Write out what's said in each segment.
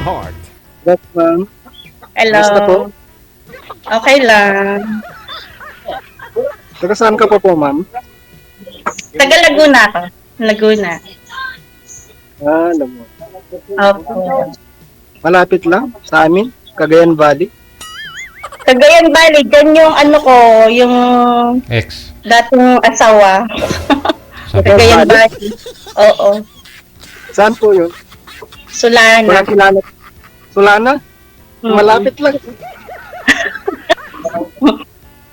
Yes, ma'am. Hello. Basta po. Okay lang. Taga saan ka po, ma'am? Taga Laguna ako. Laguna. Alam mo. Opo. Malapit lang sa amin, Cagayan Valley. Cagayan Valley, dyan yung ano ko, yung Ex. dating asawa. Sabi. Cagayan Valley. Oo. Saan po yun? Sulana. Walang kilala. Sulana? Malapit lang.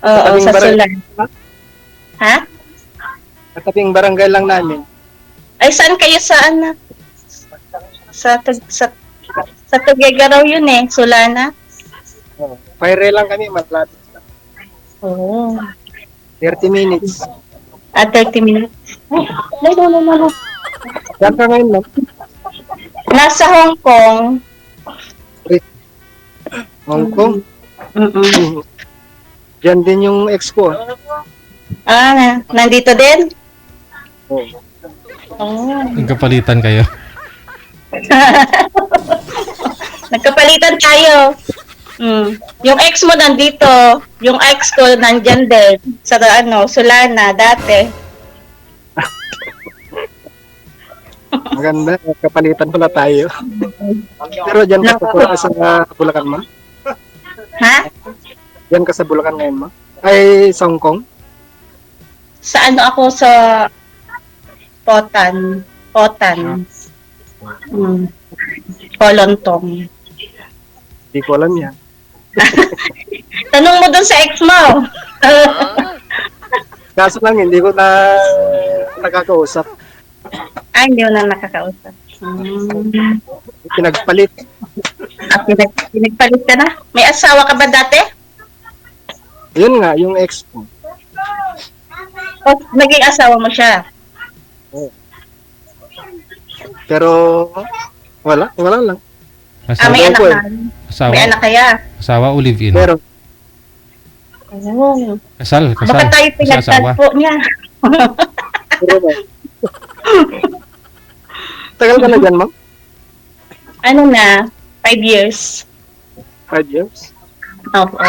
Oo, Katabing sa barangay. Sulana. Ha? Katabing barangay lang namin. Ay, saan kayo sa ano? Sa Tuguegarao yun eh, Sulana. Oh, Fire lang kami, malapit lang. Oo. 30 minutes. 30 minutes. No. Saan ka ngayon, ma'am? Nasa Hong Kong. Hong Kong. Mm-mm. Diyan din yung ex ko. Nandito din? Oh. Oh. Nagkapalitan kayo. Nagkapalitan tayo. Yung ex mo nandito, yung ex ko nandyan din sa Sulana dati. Maganda. Kapalitan pala tayo. Pero diyan ka po sa Bulacan, ma'am? Ha? Diyan ka sa Bulacan ngayon, ma'am? Ay, sa Hong Kong? Sa ako sa Potan. Kolontong. Hindi ko alam yan. Tanong mo dun sa ex mo. Kaso lang, hindi ko na nakakausap. Ay, hindi mo na nakakausap. Pinagpalit. Pinagpalit ka na? May asawa ka ba dati? Yun nga, yung ex ko. O, naging asawa mo siya? Pero, wala lang. May Asawa, anak ko eh. ka? asawa, May anak kaya? asawa o live-in? Pero, Oh. Kasal. Baka tayo Kasi asawa. pinagtagpo niya. pero tagal ka na dyan, ma'am? Ano na? 5 years. 5 years? Opo.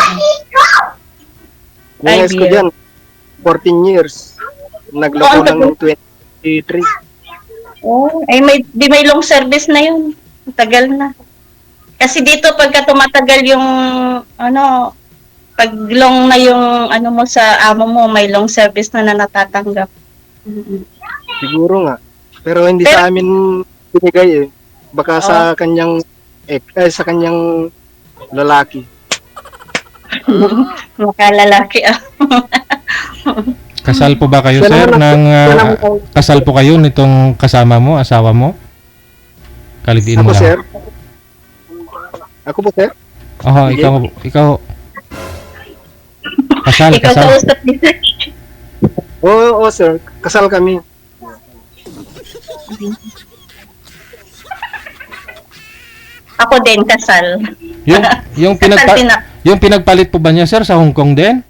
Yung 5 ex ko years. dyan, 14 years. Nagloko Oh, ang ng 23. Oh, ay may long service na yun. Tagal na. Kasi dito pagka tumatagal yung pag long na yung mo sa amo mo, may long service na natatanggap. Siguro nga. Pero hindi sa amin binigay eh. Baka sa kanyang sa kanyang lalaki. Makalalaki Kasal po ba kayo, Yan sir? naman Kasal po kayo nitong kasama mo, asawa mo? Kalibiin mo Ako, lang. sir? Ako po, sir? Oo, Sige. ikaw. Kasal. Ikaw kausap ni sir. Oo, sir. Kasal kami. Ako din, kasal. Yung Kasal din ako. yung pinagpalit po ba niya, sir, sa Hong Kong din?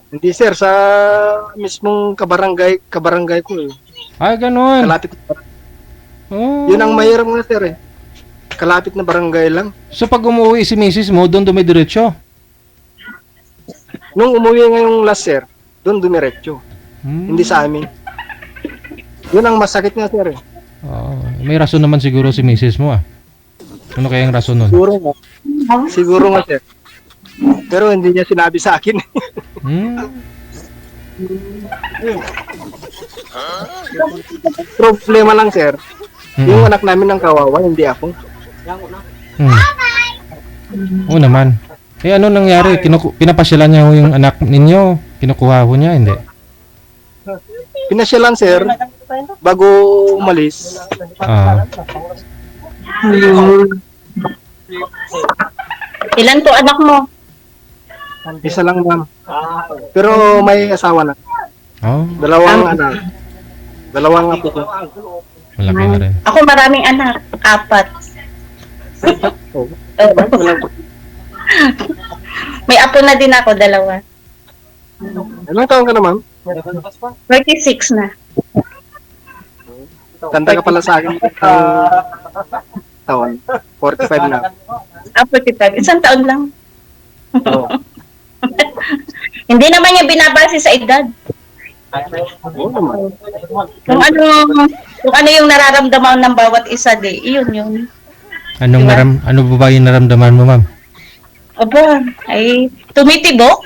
Hindi, sir. Sa mismong kabarangay ko eh. Ay, ganun. Kalapit. Oh. Yun ang mahirap nga, sir eh. Kalapit na barangay lang. So pag umuwi si misis mo, doon dumidiretso? Nung umuwi ngayong last, sir, doon dumiretso. Hindi sa amin. Yun ang masakit nga, sir eh. Oh, may rason naman siguro si misis mo ah. Ano kayang rason nun? Siguro nga, sir. Pero hindi niya sinabi sa akin. Problema lang, sir. Yung anak namin ng kawawa, hindi ako. Oo naman. Eh ano nangyari? Pinapasyalan niya ho yung anak ninyo? Kinukuha ho niya? Hindi. Pinasyalan, sir, bago umalis. Ilan po anak mo? Isa lang, ma'am. Pero may asawa na. Oh, Dalawang anak. Dalawang apo ko. malaki na rin. Ako maraming anak. 4. Oh. May apo na din ako, 2. Ilang taon ka na, ma'am? 36 na. Tanda ka pala sa akin. taon. 45 na. 45. Isang taon lang. Oo. Hindi naman niya binabase sa edad. Oo naman. Kung ano yung nararamdaman ng bawat isa, iyon yun. Diba? Ano ba ba yung naramdaman mo, ma'am? Aba, ay tumitibok.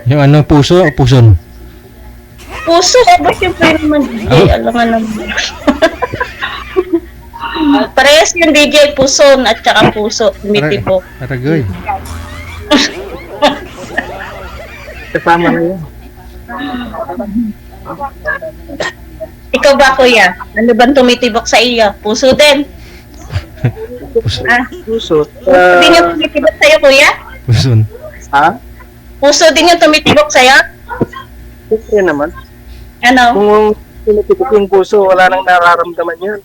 Yung ano, puso o puson? Puso, aba siyempre naman. Oh. Alam nga naman. Parehas yung DJ, puson at saka puso, tumitibok. Aragoy. Kasama na yun. Ikaw ba, kuya? Ano bang tumitibok sa iyo? Puso din. Puso. Puso. Puso din yung tumitibok sa'yo, kuya? Puson. Ha? Puso din yung tumitibok sa'yo? Siyempre naman. Ano? Kung tinitibok yung puso, wala nang nararamdaman yan.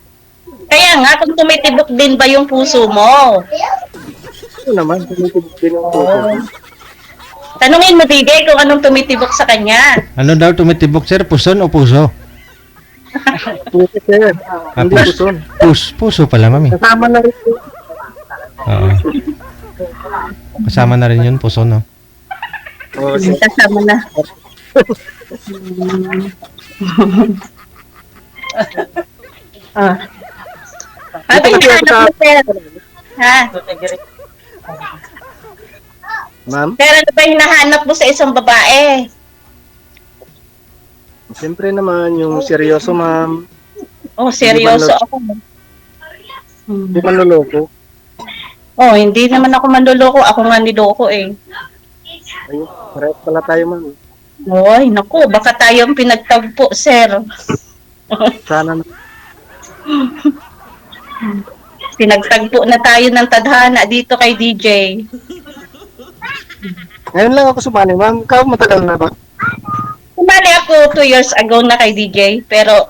Kaya nga, kung tumitibok din ba yung puso mo? Ano naman, tinitibok din yung puso. Tanungin mo, DJ, kung anong tumitibok sa kanya. Ano daw tumitibok, sir? Puson o puso? Puso sir. Hindi puso. puson. Puso pala, mami. Kasama na rin po. Oo. Kasama na rin yun, puso, no? Oo, Kasama na. Ah. Ano yung hinahanap mo, sir? Ha? ma'am, Sir, ano ba yung hinahanap mo sa isang babae? siyempre naman yung seryoso ma'am. Oh, seryoso ako. Hindi man luloko. Oh, hindi naman ako manloloko. Ako nga niloko eh. Ayun, parehas pala tayo ma'am. Oy, naku, baka tayo ang pinagtagpo, sir. Sana na. Pinagtagpo na tayo ng tadhana dito kay DJ. Ngayon lang ako sumali ma'am. Ikaw matagal na ba? Sumali ako 2 years ago na kay DJ, pero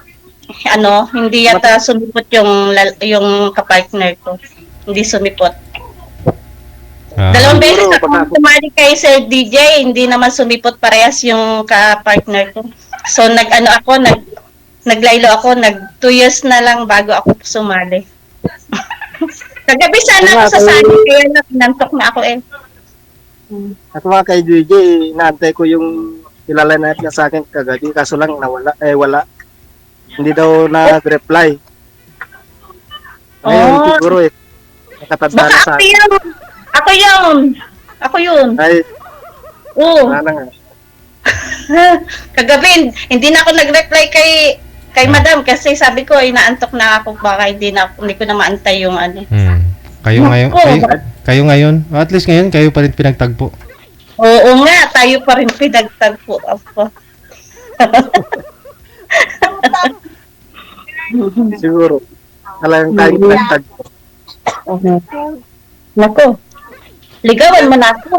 hindi yata sumipot yung kapartner ko. Hindi sumipot. Ah. Dalawang beses Siguro, ako pag- sumali kay Sir DJ, hindi naman sumipot parehas yung kapartner ko. So naglaylo ako, 2 years na lang bago ako sumali. Kagabi sana ako sasali, kaya nantok na ako eh. Ako nga kay DJ, naantay ko yung ilalanap niya sa akin kagabi. Kaso lang nawala, wala. Hindi daw nag-reply. Ngayon, Oh. siguro nakatanda Baka na sa ako akin. yun! Ako yun! Ako yun! Ay, Oo. wala na nga. Kagabi, hindi na ako nag-reply kay madam kasi sabi ko, inaantok na ako, baka hindi ko na maantay yung ano. Kayo ngayon, kayo ngayon, at least ngayon, kayo pa rin pinagtagpo. Oo nga, tayo pa rin pinagtagpo ako. Siguro. Talagang tayo nagtag. Nako, ligawan mo na ako.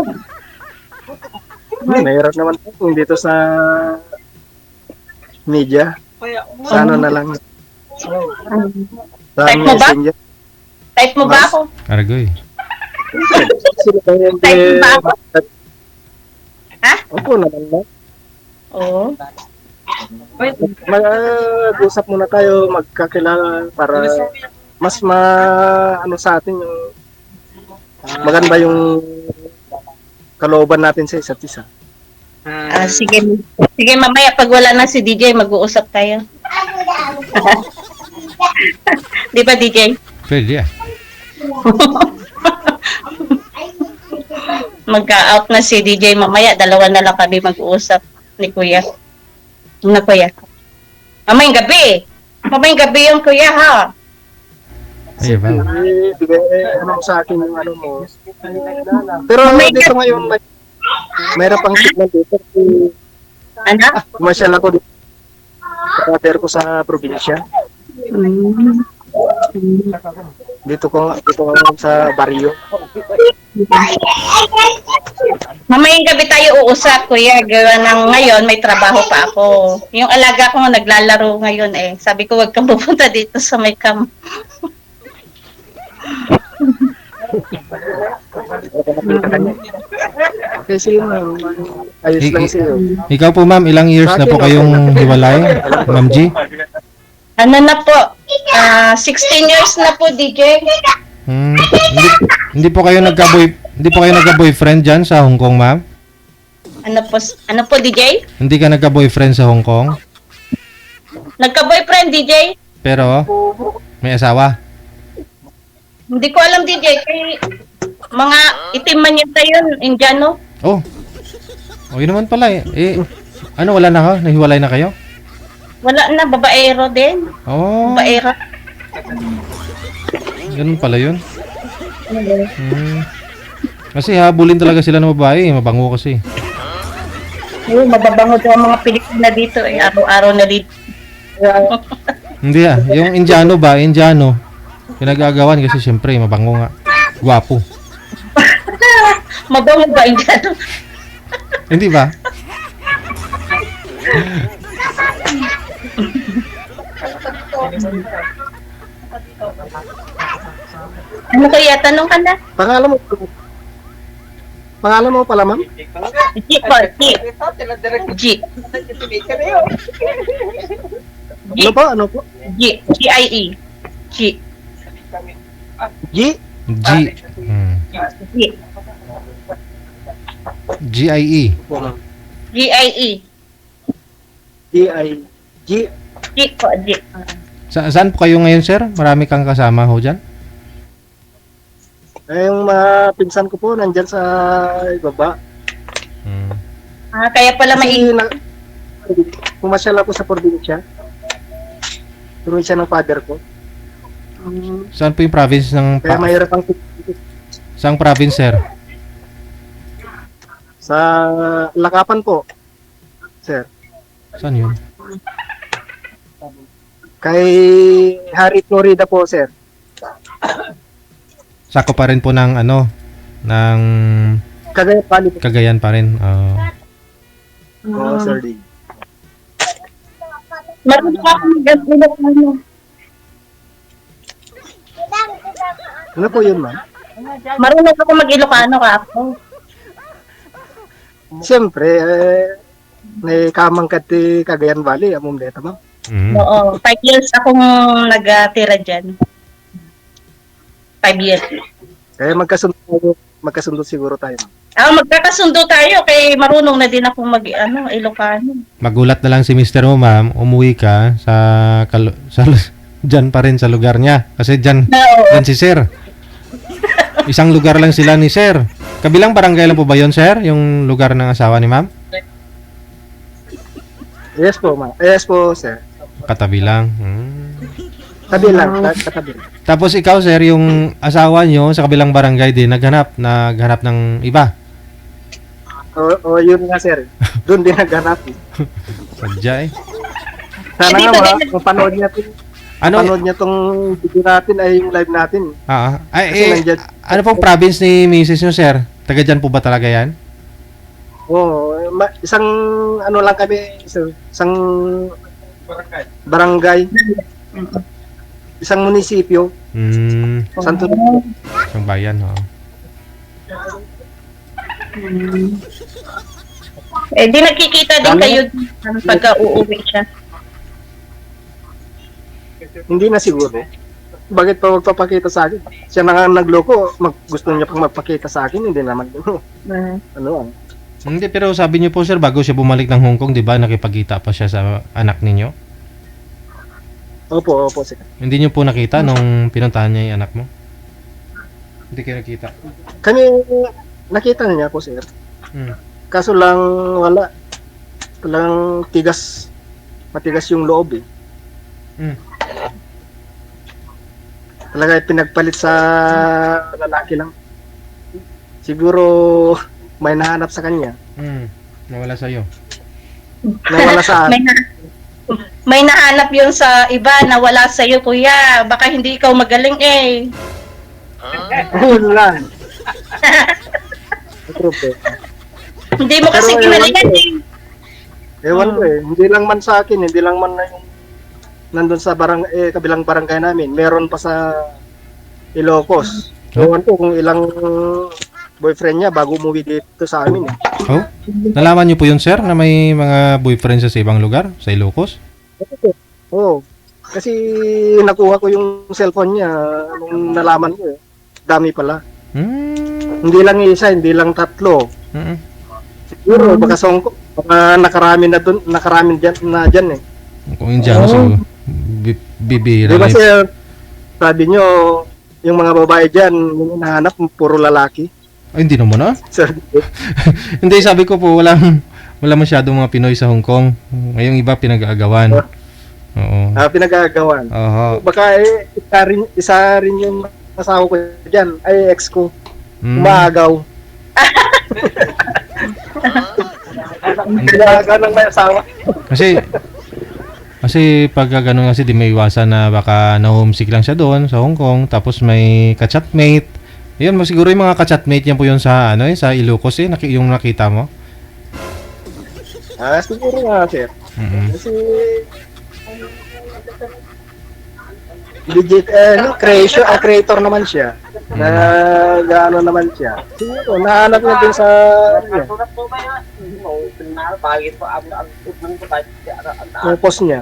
Mahirap naman po kung dito sa media. Sa ano na lang. Sa Type mo ba? messenger. Type mo ba ako? Aragoy. Sino ba yun? Type mo ba ako? Ha? Opo naman na. Oo. Mag-usap muna tayo, magkakilala para mas ano sa atin yung maganda yung kalooban natin sa isa't isa. Sige. Sige, mamaya pag wala na si DJ, mag-uusap tayo. Di ba, DJ? Pwede ah. Magka-out na si DJ mamaya, dalawa na lang kami mag-uusap ni Kuya. Na Kuya. Mamayang gabi. Mamayang gabi yung Kuya, ha? Ay, ba? Bigay ano sa akin yung ano mo. Pero dito ngayon, mayroon pang signal dito. Ano? Masyal ako dito. Kater ko sa probinsya. Dito ko sa baryo. Mamayang gabi tayo uusap, Kuya. Gawa ng ngayon, may trabaho pa ako. Yung alaga ko naglalaro ngayon eh. Sabi ko, wag kang pupunta dito sa may camp. Okay, sige ma'am. Ayos lang sa'yo. Ikaw po, ma'am, ilang years na po kayong hiwalay, Ma'am G? Ano na po? 16 years na po, DJ. Hindi po kayo nagka-boyfriend diyan sa Hong Kong, ma'am? Ano po, DJ? Hindi ka nagka-boyfriend sa Hong Kong? Nagka-boyfriend, DJ? Pero may asawa? Hindi ko alam, DJ. Kay mga itim man yun tayo, Indiano. Oh. Oh, yun naman pala eh. Ano, wala na ka? Nahiwalay na kayo? Wala na, babaero din. Oh, Babaero. ganun pala yun. Kasi habulin talaga sila ng babae. Mabango kasi. Mababango daw ang mga Pilipina dito. Araw-araw na dito. Hindi yung Indiano. Pinagagawan kasi syempre, mabango nga. Gwapo. Mabango ba, Indiano? Hindi ba? Ano kaya? Tanong ka na? Pangalan mo pala, ma'am? G po, G. G. Ano po? G. G-I-E. G. G? G. G. G-I-E. G-I-E. G-I... G? G po, G. Saan po kayo ngayon, sir? Marami kang kasama ho dyan? Yung mga pinsan ko po, nandyan sa ibaba. Kaya pala Kasi pumasyal ako sa probinsya. Probinsya ng father ko. Saan po yung province ng... Kaya mahirap ang Saang province, sir? sa Lakapan po, sir. Saan yun? Kay Harry Florida po, sir. Sako pa rin po ng ng Cagayan Valley po. Cagayan pa rin. Oo, sir D. marunong ako mag-Ilocano. Ano po yun, ma'am? Marunong ako mag-Ilocano ka ako. Siyempre, may kamang kati Cagayan Valley, among deta, ma'am. Oo, 5 years akong nag-tira dyan. 5 years. Kaya magkasundo siguro tayo, ma'am. Magkakasundo tayo kay marunong na din ako Ilocano. Magulat na lang si Mr. mo, ma'am. Umuwi ka sa dyan pa rin sa lugar niya. Kasi dyan si Sir. Isang lugar lang sila ni Sir. Kabilang barangay lang po ba yun, Sir? Yung lugar ng asawa ni ma'am? Yes po, ma'am. Yes po, sir. Katabi lang. Tabi lang, katabi. Tapos ikaw, Sir, yung asawa nyo sa kabilang barangay din, naghanap ng iba. O yun nga, sir. Doon din naghanap. Sadya eh. Sana nga, mapanood niya panood niya tong video natin ay yung live natin. Ano pong province ni Mrs. nyo, Sir? Taga dyan po ba talaga yan? Oo, isang ano lang kami, isang barangay. Isang munisipyo. Santo Domingo. Isang bayan, ho. Di nakikita din kayo pagka uuwi siya. Hindi na siguro. Bakit pa magpapakita sa akin? Siya na nga nagloko, gusto niya pang magpakita sa akin, hindi naman. Hindi, pero sabi niyo po, Sir, bago siya bumalik ng Hong Kong, di ba, nakipagkita pa siya sa anak ninyo? Opo, sir. Hindi niyo po nakita nung pinuntahan niya yung anak mo? Hindi kayo nakita? Kami, nakita niya po, sir. Kaso lang, wala. Talagang matigas yung loob eh. Talaga pinagpalit sa lalaki lang. Siguro may nahanap sa kanya. Nawala sa'yo. Nawala sa akin. May nahanap yun sa iba na wala sa'yo, kuya. Baka hindi ikaw magaling eh. Ayun lang. Hindi mo kasi Pero kinalingan eh. Ewan ko eh. Hindi lang man sa akin. Hindi lang man na yung nandun sa kabilang barangay namin. Meron pa sa Ilocos. Ewan ko kung ilang boyfriend niya bago umuwi dito sa amin eh. Oh? Nalaman niyo po yun, Sir, na may mga boyfriend sa ibang lugar? Sa Ilocos? Oo. Kasi nakuha ko yung cellphone niya nung nalaman ko eh. Dami pala. Hindi lang isa, hindi lang tatlo. Siguro baka songko, baka nakarami dyan eh. Kung Indiano siguro. Bibira Di ba lang. sir, sabi nyo, yung mga babae dyan, yung hinahanap, puro lalaki. Ay, hindi naman ah. Sir, Hindi, sabi ko po, wala masyadong mga Pinoy sa Hong Kong. Ngayong iba pinag-aagawan. Oo. pinagagawan. Oho. Baka isa rin yung asawa ko dyan, ay ex ko, Mm. umaagaw. Umaagaw ng may asawa. Kasi pag gano'n kasi di may iwasan na baka na-homesick lang siya doon sa Hong Kong, tapos may ka-chatmate. Yun, siguro yung mga ka-chatmate niya po yun sa sa Ilocos yung nakita mo. Siguro nga sir. Mm. Kasi legit, creator naman siya. Gaano naman siya. Siguro, nahanap niya din sa yung post niya.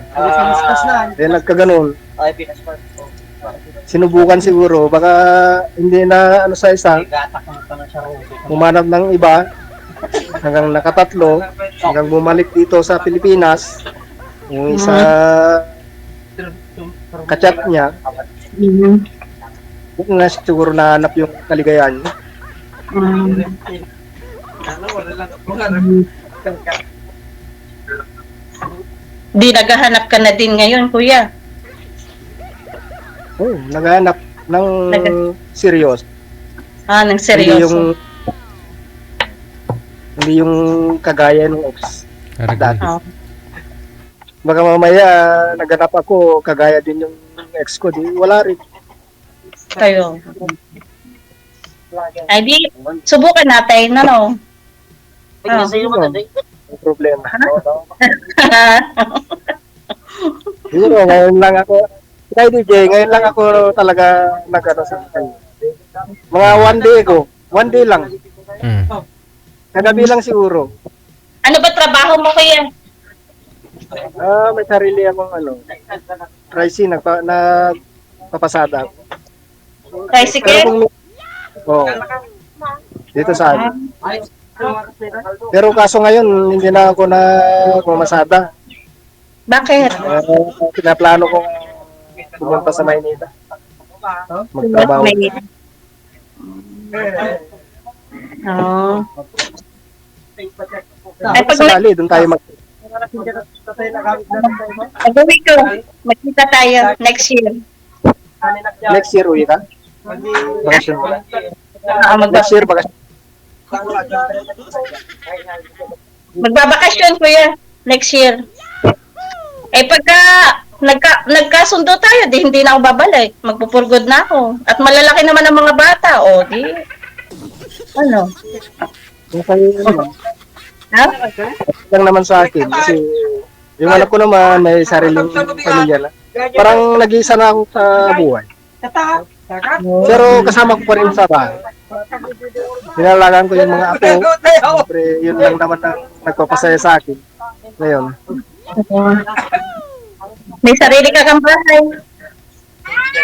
Then nagkaganon. Sinubukan siguro, baka hindi na sa isa, humanap ng iba, hanggang nakatatlo, hanggang bumalik dito sa Pilipinas, yung isa kachat niya, na siguro nahanap yung kaligayahan niya. Di naghahanap ka na din ngayon, kuya. Naghahanap ng serious. Nang Hindi seryoso. hindi yung kagaya ng ex. Karagay. Oh. Baka mamaya naghanap ako kagaya din yung ex ko, di wala rin. Kayo. Ay, di, subukan natin, ano? May problema. Siguro ngayon lang ako, kay DJ, ngayon lang ako talaga nag-ano sa kanya. Mga one day lang. Mm. Kagabi lang siguro. Ano ba trabaho mo, kuya? May sarili akong pricey, nagpapasada ako. Pero Tricycle? dito sa amin. Pero kaso ngayon, hindi na ako na pumasada. Bakit? Pinaplano kong pumunta sa Maynila. Magtrabaho. Oh. Ay, pag Sakali, doon tayo nag-uwi ko, magkita tayo next year. next year uwi ka? Bakasyon. Next year, bakasyon. Magbabakasyon, kuya, next year. Eh, pagka nagkasundo tayo, di hindi na ako babalik. Magpupurgod na ako. At malalaki naman ang mga bata, o, di, ano? Ha? Lang naman sa akin kasi yung anak ko naman may sariling pamilya na. Parang nag-iisa na ako sa buhay. Pero kasama ko pa rin sa bahay. Pinalagaan ko yung mga apo. Siyempre, yun lang naman ang nagpapasaya sa akin. Ngayon, May sarili ka kang bahay.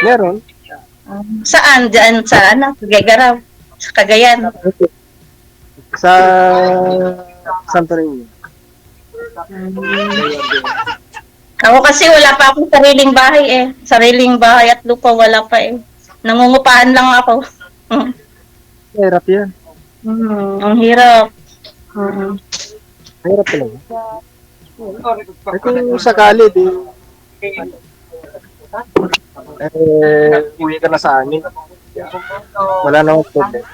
meron. Saan? Diyan sa ano? Gagaraw. Sa Cagayan. Sa Santorini. Ako kasi wala pa akong sariling bahay eh. Sariling bahay at lupa wala pa eh. Nangungupahan lang ako. Hirap yan. Ang hirap. Hirap talaga. Eh, kung sakali, di, uwi ka na sa amin. Wala na akong problem.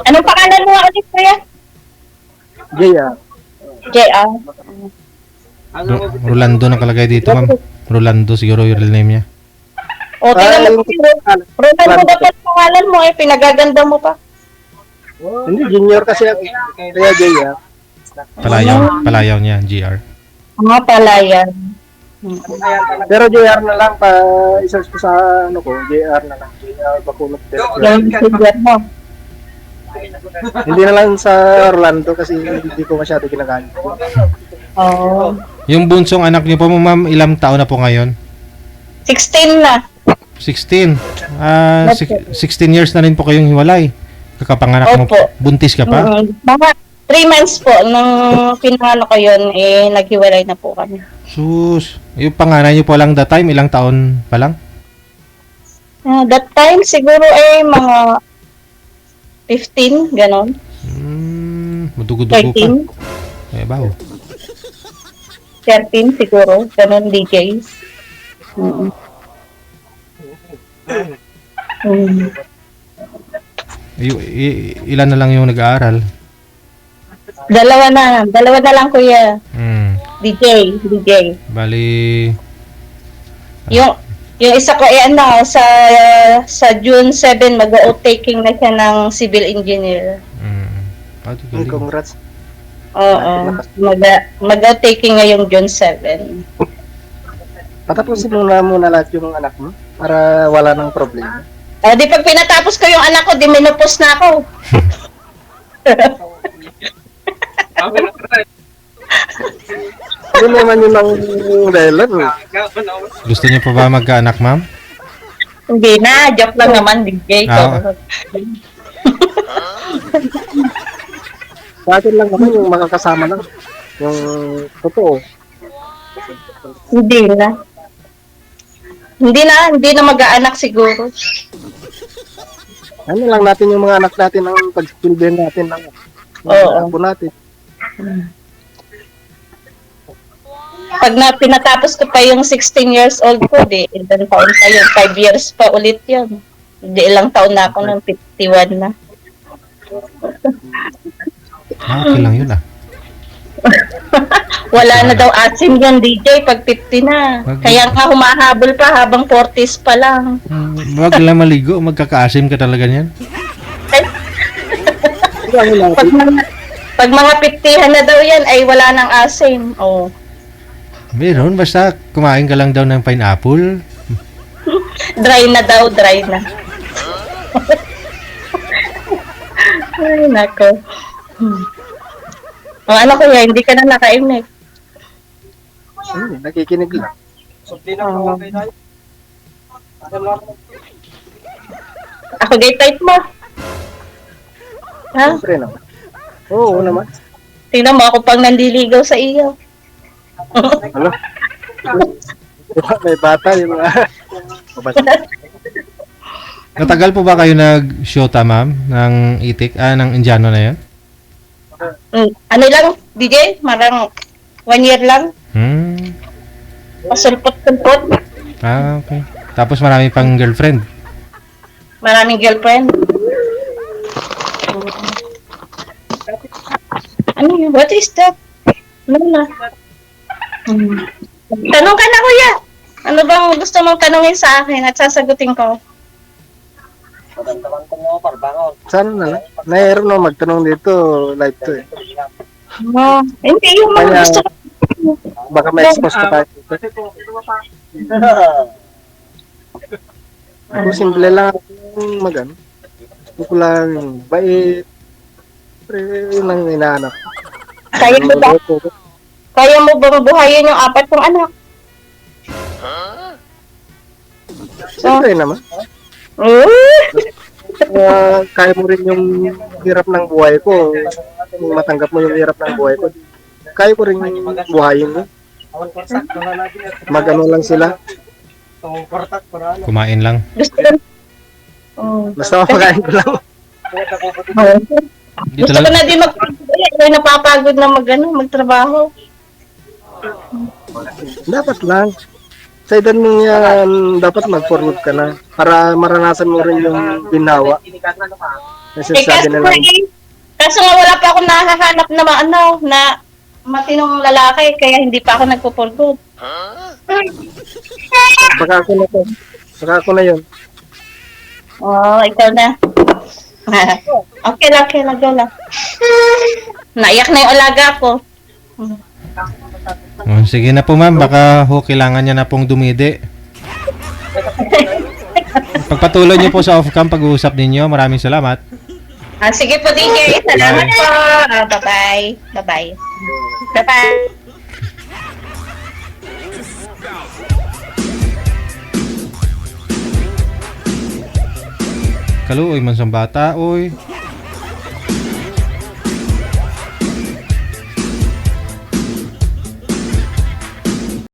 Anong pangalan mo ulit, kuya? Jaya. JR. Rolando nakalagay dito, ma'am. Rolando siguro yung real name niya. O, tingnan mo. Rolando dapat pangalan mo eh. Pinagaganda mo pa. Hindi, junior kasi ako. Kaya Jaya. Palayaw niya, GR. Mga palayan. Pero JR na lang pa isearch ko sa ano ko, JR na lang. JR Bakulog. Yung figure mo. Hindi na lang sa Orlando kasi hindi ko masyado ginagamit. Oh. Yung bunsong anak niyo po, ma'am, ilang taon na po ngayon? 16 na. 16. 16 years na rin po kayong hiwalay. Kakapanganak mo. Opo. Buntis ka pa? Mga 3 months po nung pinanganak ko yun, naghiwalay na po kami. Sus. Yung panganay niyo po lang that time, ilang taon pa lang? That time, siguro mga 15, ganon. Madugo-dugo pa. 13, Eh, baho. 13 siguro, ganon DJ. Mm. Mm. Ilan na lang yung nag-aaral? Dalawa na lang kuya. DJ. Bali, Yung isa ko sa June 7 mag-o-taking na siya ng civil engineer. paano galing? Congrats. Oo. Mag-o-taking ngayong June 7. Patapusin muna lahat yung anak mo para wala nang problema. Di pag pinatapos ko yung anak ko, di menopause na ako. Hindi naman yun ang dahilan. Gusto niyo pa ba magkaanak, ma'am? Hindi na, joke lang naman, DJ ko. Sa akin lang naman yung makakasama lang. Yung totoo. Hindi na mag-aanak siguro. Ano lang natin yung mga anak natin ang pagsilbihan natin ng apo natin. Pag pinatapos ko pa yung 16 years old ko, ilang taon pa yun, 5 years pa ulit yun. Hindi ilang taon na ako ng 51 na. Okay lang yun Wala na daw asim yan, DJ, pag 50 na. Kaya nga humahabol pa habang 40s pa lang. Wag lang maligo, magkakaasim ka talaga niyan. Pag mga 50 na daw yan, ay wala nang asim. Oh. Meron, basta kumain ka lang daw ng pineapple. Dry na. Ay, nako. Ang ano kuya, hindi ka na nakainig. Nakikinig lang. Ako gay type mo. Ha? Siyempre naman. Oo naman. Tingnan mo ako pang nandiligaw sa iyo. Ano? May bata yung mga... Natagal po ba kayo nag-shota, ma'am, ng itik, ng Indiano na yan? Ano lang, DJ? Marang 1 year lang. Pasulpot-sulpot. Okay. Tapos marami pang girlfriend. Maraming girlfriend. Ano yun? What is that? Ano na? Tanong ka na, kuya. Ano bang gusto mong tanongin sa akin at sasagutin ko? Sana na lang. Mayroon na magtanong dito. Live to eh. Hindi yung mga Kaya- gusto ko. Baka ma-expose ka tayo. Ako simple lang akong mag-ano. Gusto ko lang bait. Pero yun lang hinahanap. Kaya mo bang buhayin yung 4 kong anak? Siyempre naman. Kaya mo rin yung hirap ng buhay ko. Kung matanggap mo yung hirap ng buhay ko. Kaya ko rin buhayin mo. Mag-ano lang sila. Kumain lang. Gusto lang. Basta mapakain ko lang. Dito Gusto ko lang. na din ay napapagod na magtrabaho. Dapat lang. Sa edad mo yan, dapat mag-forward ka na. Para maranasan mo rin yung ginawa. Kasi sabi na lang, Kaso nga wala pa akong nakahanap na matinong lalaki, kaya hindi pa ako nagpo-forgood. baka ako na to. Baka ako na yun. Ikaw na. Okay lang, go lang. Naiyak na yung alaga ko. Sige na po, ma'am. Baka kailangan niya na pong dumidi. Pagpatuloy niyo po sa off-cam pag-uusap ninyo. Maraming salamat. Sige po, DJ. Salamat po. Bye-bye. Bye-bye. Bye-bye. Kaluoy man sang bata, oy.